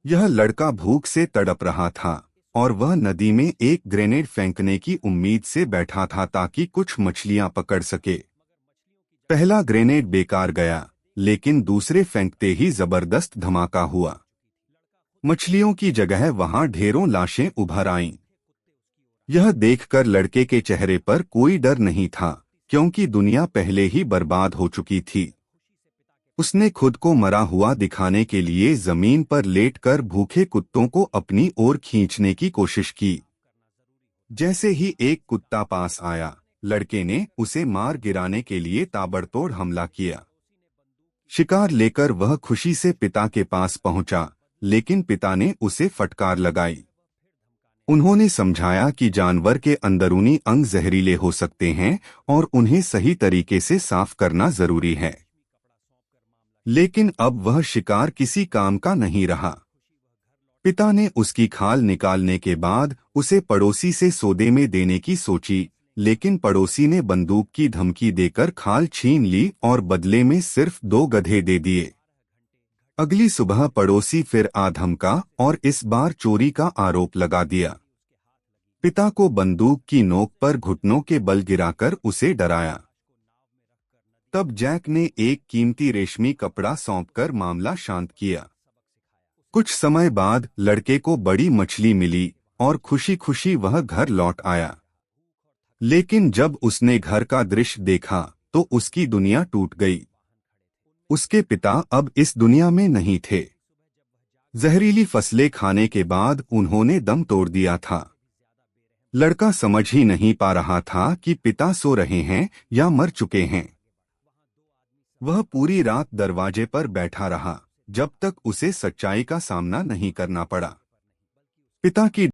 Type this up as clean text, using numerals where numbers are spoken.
यह लड़का भूख से तड़प रहा था और वह नदी में एक ग्रेनेड फेंकने की उम्मीद से बैठा था ताकि कुछ मछलियां पकड़ सके। पहला ग्रेनेड बेकार गया, लेकिन दूसरे फेंकते ही जबरदस्त धमाका हुआ। मछलियों की जगह वहां ढेरों लाशें उभर आईं। यह देखकर लड़के के चेहरे पर कोई डर नहीं था, क्योंकि दुनिया पहले ही बर्बाद हो चुकी थी। उसने खुद को मरा हुआ दिखाने के लिए जमीन पर लेटकर भूखे कुत्तों को अपनी ओर खींचने की कोशिश की। जैसे ही एक कुत्ता पास आया, लड़के ने उसे मार गिराने के लिए ताबड़तोड़ हमला किया। शिकार लेकर वह खुशी से पिता के पास पहुंचा, लेकिन पिता ने उसे फटकार लगाई। उन्होंने समझाया कि जानवर के अंदरूनी अंग जहरीले हो सकते हैं और उन्हें सही तरीके से साफ करना जरूरी है। लेकिन अब वह शिकार किसी काम का नहीं रहा। पिता ने उसकी खाल निकालने के बाद उसे पड़ोसी से सौदे में देने की सोची, लेकिन पड़ोसी ने बंदूक की धमकी देकर खाल छीन ली और बदले में सिर्फ 2 गधे दे दिए। अगली सुबह पड़ोसी फिर आ धमका और इस बार चोरी का आरोप लगा दिया। पिता को बंदूक की नोक पर घुटनों के बल गिराकर उसे डराया। तब जैक ने एक कीमती रेशमी कपड़ा सौंपकर मामला शांत किया। कुछ समय बाद लड़के को बड़ी मछली मिली और खुशी खुशी वह घर लौट आया। लेकिन जब उसने घर का दृश्य देखा तो उसकी दुनिया टूट गई। उसके पिता अब इस दुनिया में नहीं थे। जहरीली फसलें खाने के बाद उन्होंने दम तोड़ दिया था। लड़का समझ ही नहीं पा रहा था कि पिता सो रहे हैं या मर चुके हैं। वह पूरी रात दरवाजे पर बैठा रहा, जब तक उसे सच्चाई का सामना नहीं करना पड़ा। पिता की